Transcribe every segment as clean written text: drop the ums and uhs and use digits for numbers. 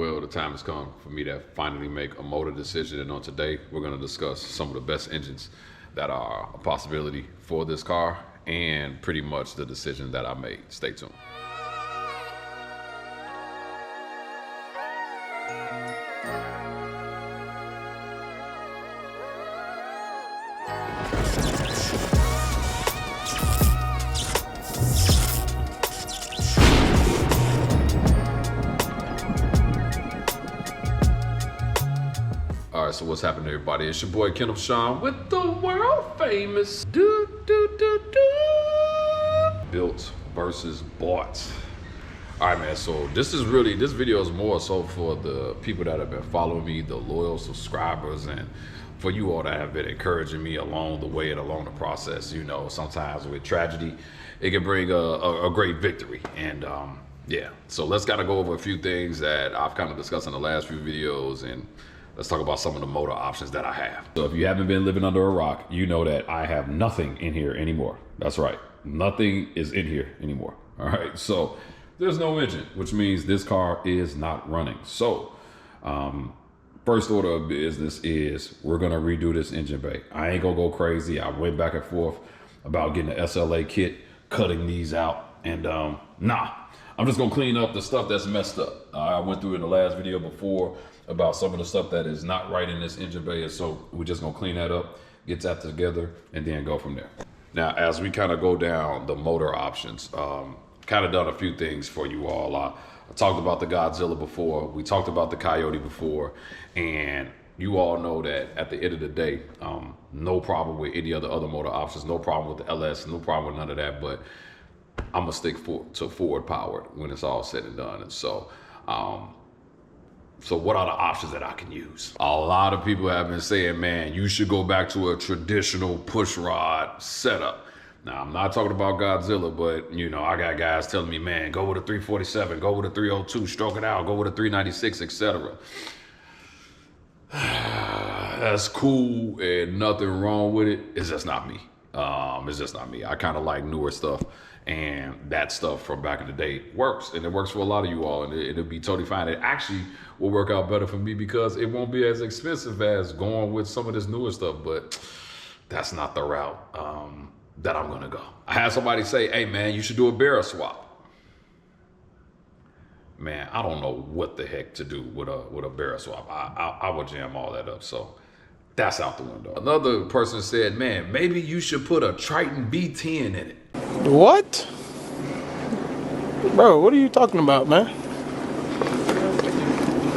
Well, the time has come for me to finally make a motor decision, and on today, we're going to discuss some of the best engines that are a possibility for this car and pretty much the decision that I made. Stay tuned. All right, so what's happening, everybody? It's your boy Kenneth Sean with the world famous built versus bought. All right, man. So this video is more so for the people that have been following me, the loyal subscribers, and for you all that have been encouraging me along the way and along the process. You know, sometimes with tragedy, it can bring a great victory. And yeah, so let's kind of go over a few things that I've kind of discussed in the last few videos, and let's talk about some of the motor options that I have. So if you haven't been living under a rock, you know that I have nothing in here anymore. That's right. Nothing is in here anymore. All right. So there's no engine, which means this car is not running. So first order of business is we're going to redo this engine bay. I ain't going to go crazy. I went back and forth about getting the SLA kit, cutting these out, and nah, I'm just going to clean up the stuff that's messed up. I went through in the last video before about some of the stuff that is not right in this engine bay, and so we're just gonna clean that up, get that together, and then go from there. Now, as we kind of go down the motor options, kind of done a few things for you all. I talked about the Godzilla before, we talked about the Coyote before, and you all know that at the end of the day, no problem with any other motor options, no problem with the LS, no problem with none of that, but I'm gonna stick to forward powered when it's all said and done. And so so what are the options that I can use? A lot of people have been saying, man, you should go back to a traditional push rod setup. Now, I'm not talking about Godzilla, but you know, I got guys telling me, man, go with a 347, go with a 302, stroke it out, go with a 396, etc. That's cool and nothing wrong with it. It's just not me. It's just not me. I kind of like newer stuff, and that stuff from back in the day works, and it works for a lot of you all, and it'll be totally fine. It actually will work out better for me because it won't be as expensive as going with some of this newer stuff, but that's not the route that I'm gonna go. I had somebody say, hey man, you should do a barrel swap. Man, I don't know what the heck to do with a barrel swap. I would jam all that up, so that's out the window. Another person said, man, maybe you should put a Triton B10 in it. What? Bro, what are you talking about, man?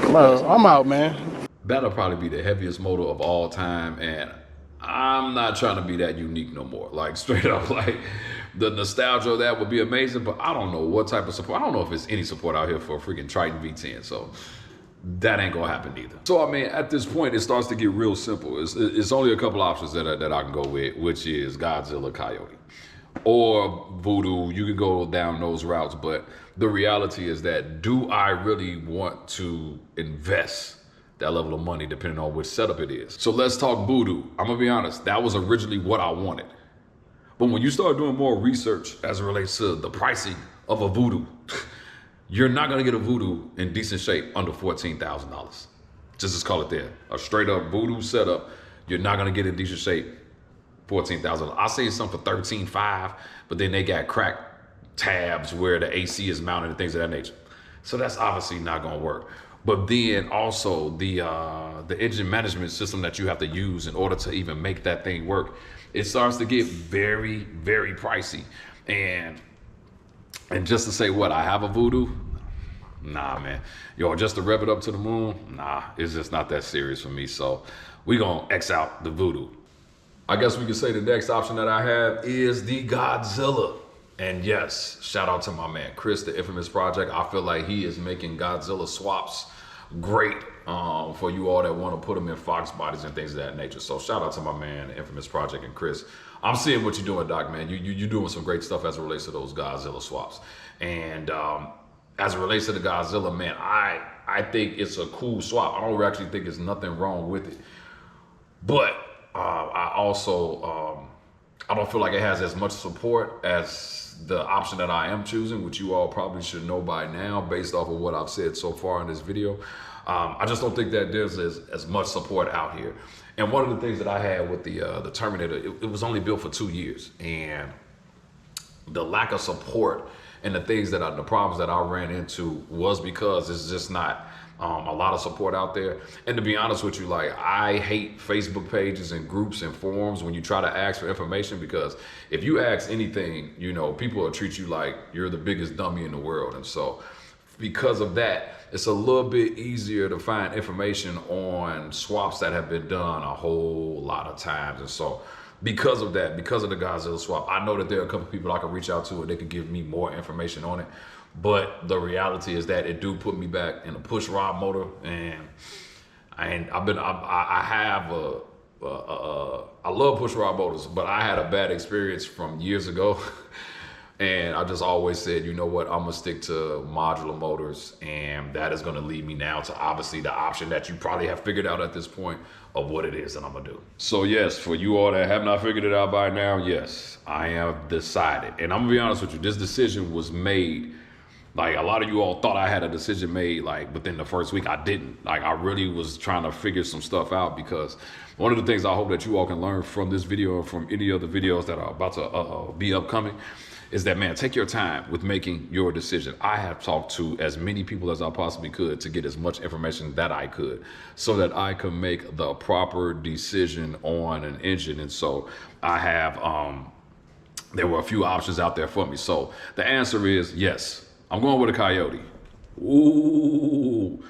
Bro, I'm out, man. That'll probably be the heaviest motor of all time, and I'm not trying to be that unique no more. Like, straight up, like, the nostalgia of that would be amazing, but I don't know what type of support. I don't know if there's any support out here for a freaking Triton V10, so that ain't gonna happen either. So I mean, at this point, it starts to get real simple. It's only a couple options that I can go with, which is Godzilla, Coyote, or Voodoo. You can go down those routes, but the reality is that, do I really want to invest that level of money depending on which setup it is? So let's talk Voodoo. I'm gonna be honest, that was originally what I wanted. But when you start doing more research as it relates to the pricing of a Voodoo, you're not gonna get a Voodoo in decent shape under $14,000. Just call it there. A straight up Voodoo setup, you're not gonna get in decent shape, $14,000. I say something for $13,500, but then they got cracked tabs where the AC is mounted and things of that nature. So that's obviously not gonna work. But then also the engine management system that you have to use in order to even make that thing work, it starts to get very, very pricey. And just to say what, I have a Voodoo? Nah, man. Yo, just to rev it up to the moon? Nah, it's just not that serious for me. So we gonna X out the Voodoo. I guess we could say the next option that I have is the Godzilla. And yes, shout out to my man, Chris, the Infamous Project. I feel like he is making Godzilla swaps great for you all that want to put them in Fox bodies and things of that nature. So shout out to my man, the Infamous Project, and Chris. I'm seeing what you're doing, Doc, man. You're doing some great stuff as it relates to those Godzilla swaps. And as it relates to the Godzilla, man, I think it's a cool swap. I don't actually think there's nothing wrong with it. But I also I don't feel like it has as much support as the option that I am choosing, which you all probably should know by now based off of what I've said so far in this video. I just don't think that there's as much support out here. And one of the things that I had with the Terminator, it was only built for 2 years, and the lack of support and the things that the problems that I ran into was because it's just not a lot of support out there. And to be honest with you, like, I hate Facebook pages and groups and forums when you try to ask for information, because if you ask anything, you know, people will treat you like you're the biggest dummy in the world. And so because of that, it's a little bit easier to find information on swaps that have been done a whole lot of times. And so because of that, because of the Godzilla swap, I know that there are a couple people I can reach out to and they could give me more information on it. But the reality is that it do put me back in a push rod motor, and I love push rod motors, but I had a bad experience from years ago. And I just always said, you know what, I'm gonna stick to modular motors, and that is gonna lead me now to obviously the option that you probably have figured out at this point of what it is that I'm gonna do. So yes, for you all that have not figured it out by now, yes, I have decided. And I'm gonna be honest with you, this decision was made, like, a lot of you all thought I had a decision made like within the first week. I didn't. Like, I really was trying to figure some stuff out, because one of the things I hope that you all can learn from this video or from any other videos that are about to be upcoming is that, man, take your time with making your decision. I have talked to as many people as I possibly could to get as much information that I could so that I could make the proper decision on an engine. And so I have, there were a few options out there for me. So the answer is yes, I'm going with a Coyote. Ooh,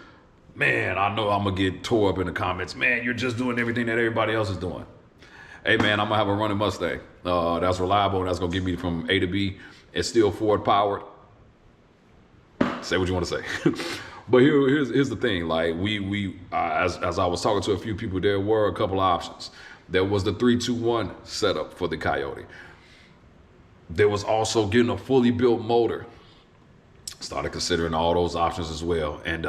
man, I know I'm gonna get tore up in the comments. Man, you're just doing everything that everybody else is doing. Hey man, I'm gonna have a running Mustang. That's reliable, and that's gonna get me from A to B. It's still Ford powered. Say what you want to say. But here's the thing. Like, as I was talking to a few people, there were a couple of options. There was the 3-2-1 setup for the Coyote. There was also getting a fully built motor. Started considering all those options as well. And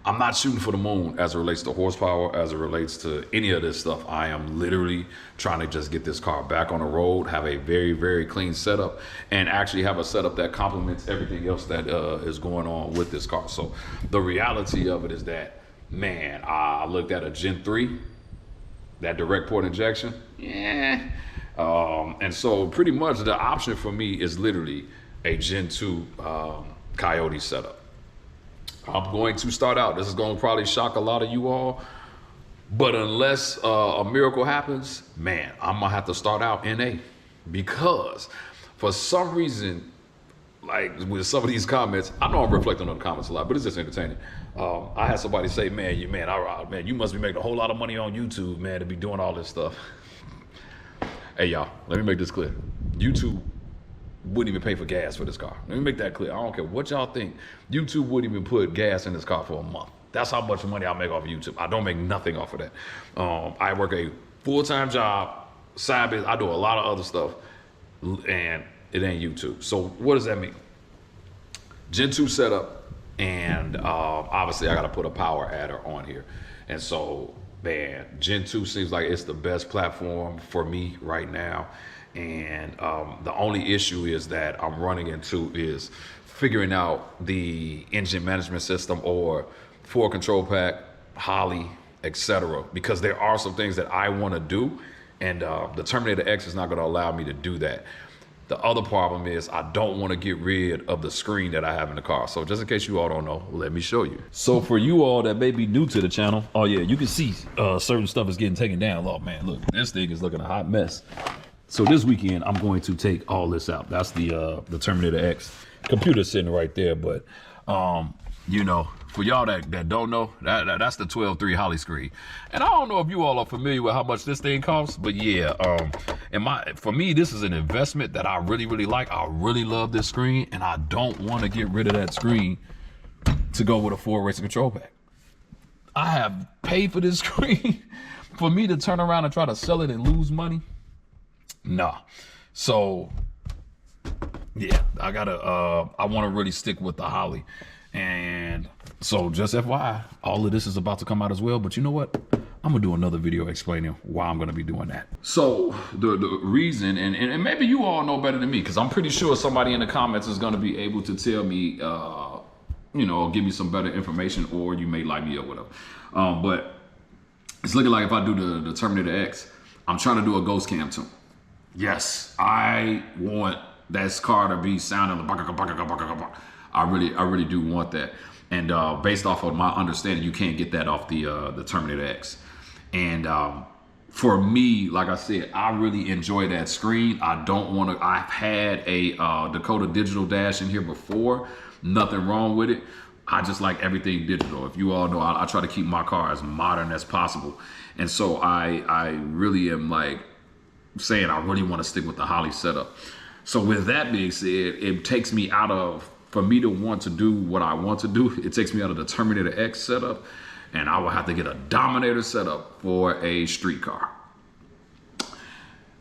I'm not shooting for the moon as it relates to horsepower, as it relates to any of this stuff. I am literally trying to just get this car back on the road, have a very, very clean setup, and actually have a setup that complements everything else that is going on with this car. So the reality of it is that, man, I looked at a Gen 3, that direct port injection. Yeah. And so pretty much the option for me is literally a Gen 2 Coyote setup. I'm going to start out. This is going to probably shock a lot of you all, but unless a miracle happens, man, I'm gonna have to start out NA, because for some reason, like with some of these comments, I know I'm reflecting on the comments a lot, but it's just entertaining. I had somebody say, man, you must be making a whole lot of money on YouTube, man, to be doing all this stuff. Hey y'all, let me make this clear. YouTube wouldn't even pay for gas for this car. Let me make that clear. I don't care what y'all think. YouTube wouldn't even put gas in this car for a month. That's how much money I make off of YouTube. I don't make nothing off of that. I work a full-time job, side business. I do a lot of other stuff, and it ain't YouTube. So what does that mean? Gen 2 setup, and obviously I got to put a power adder on here. And so, man, Gen 2 seems like it's the best platform for me right now. And the only issue is that I'm running into is figuring out the engine management system or Ford control pack, Holly, etc. Because there are some things that I want to do, and the Terminator X is not going to allow me to do that. The other problem is I don't want to get rid of the screen that I have in the car. So just in case you all don't know, let me show you. So for you all that may be new to the channel, oh yeah, you can see certain stuff is getting taken down. Oh man, look, this thing is looking a hot mess. So this weekend, I'm going to take all this out. That's the Terminator X computer sitting right there. But, you know, for y'all that don't know, that's the 12.3 Holly screen. And I don't know if you all are familiar with how much this thing costs, but yeah, for me, this is an investment that I really, really like. I really love this screen, and I don't want to get rid of that screen to go with a Ford Racing control pack. I have paid for this screen. For me to turn around and try to sell it and lose money, nah. So yeah, I want to really stick with the Holly. And so just FYI, all of this is about to come out as well. But you know what? I'm gonna do another video explaining why I'm gonna be doing that. So the reason, and maybe you all know better than me, because I'm pretty sure somebody in the comments is gonna be able to tell me, you know, give me some better information, or you may like me or whatever. But it's looking like if I do the Terminator X, I'm trying to do a ghost cam tune. Yes, I want that car to be sounding like I really do want that. And based off of my understanding, you can't get that off the Terminator X. And for me, like I said, I really enjoy that screen. I don't want to. I've had a Dakota Digital Dash in here before. Nothing wrong with it. I just like everything digital. If you all know, I try to keep my car as modern as possible. And so I really am like saying I really want to stick with the Holly setup. So with that being said, it takes me out of, for me to want to do what I want to do, it takes me out of the Terminator X setup, and I will have to get a Dominator setup for a street car.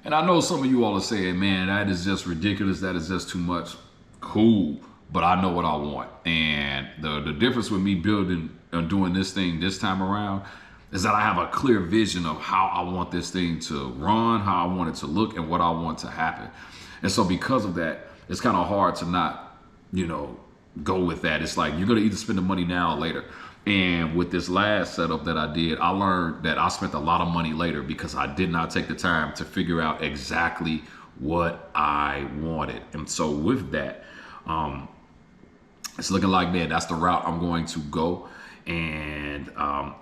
And I know some of you all are saying, man, that is just ridiculous. That is just too much. Cool. But I know what I want. And the difference with me building and doing this thing this time around is that I have a clear vision of how I want this thing to run, how I want it to look, and what I want to happen. And so because of that, it's kind of hard to not, you know, go with that. It's like you're going to either spend the money now or later. And with this last setup that I did, I learned that I spent a lot of money later because I did not take the time to figure out exactly what I wanted. And so with that, it's looking like, man, that's the route I'm going to go. And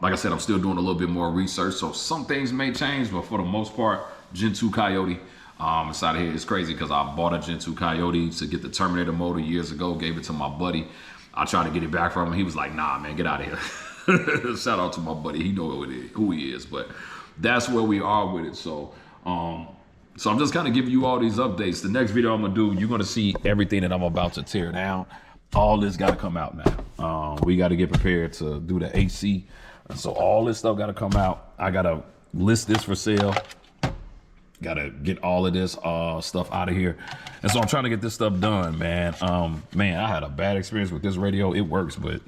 like I said, I'm still doing a little bit more research, so some things may change, but for the most part, Gen 2 Coyote inside of here. It's crazy because I bought a Gen 2 Coyote to get the Terminator motor years ago, gave it to my buddy. I tried to get it back from him. He was like, nah, man, get out of here. Shout out to my buddy. He knows who he is, but that's where we are with it. So I'm just kind of giving you all these updates. The next video I'm gonna do, you're gonna see everything that I'm about to tear down. All this got to come out now. We got to get prepared to do the AC. And so all this stuff got to come out. I got to list this for sale. Got to get all of this stuff out of here. And so I'm trying to get this stuff done, man. Man, I had a bad experience with this radio. It works, but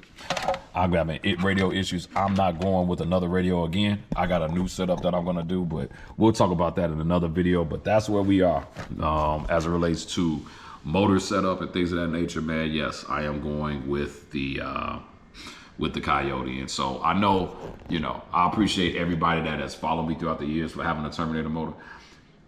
I got radio issues. I'm not going with another radio again. I got a new setup that I'm going to do, but we'll talk about that in another video. But that's where we are as it relates to motor setup and things of that nature, man. Yes, I am going with the Coyote. And so I know, you know, I appreciate everybody that has followed me throughout the years for having a Terminator motor.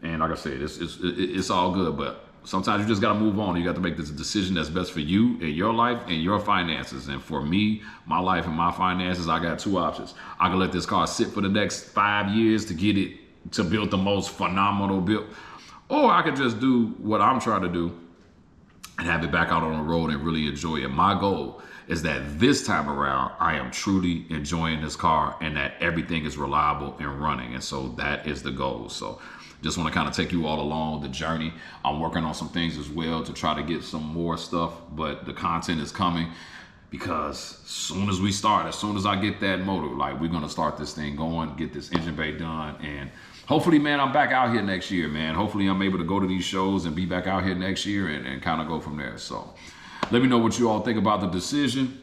And like I said, it's all good, but sometimes you just got to move on. You got to make this decision that's best for you and your life and your finances. And for me, my life and my finances, I got two options. I can let this car sit for the next 5 years to get it to build the most phenomenal build, or I could just do what I'm trying to do and have it back out on the road and really enjoy it. My goal is that this time around, I am truly enjoying this car and that everything is reliable and running. And so that is the goal. So just want to kind of take you all along the journey. I'm working on some things as well to try to get some more stuff, but the content is coming because as soon as we start, as soon as I get that motor, like we're going to start this thing going, get this engine bay done. And hopefully, man, I'm back out here next year, man. Hopefully I'm able to go to these shows and be back out here next year and kind of go from there. So let me know what you all think about the decision.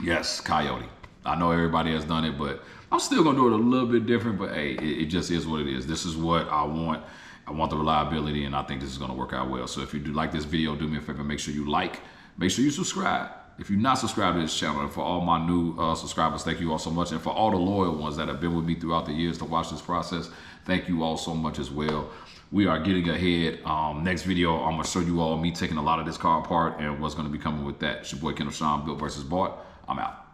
Yes, Coyote. I know everybody has done it, but I'm still going to do it a little bit different. But hey, it just is what it is. This is what I want. I want the reliability, and I think this is going to work out well. So if you do like this video, do me a favor, make sure you like, make sure you subscribe. If you're not subscribed to this channel, and for all my new subscribers, thank you all so much. And for all the loyal ones that have been with me throughout the years to watch this process, thank you all so much as well. We are getting ahead. Next video, I'm going to show you all me taking a lot of this car apart and what's going to be coming with that. It's your boy Kendall Sean, Built versus Bought. I'm out.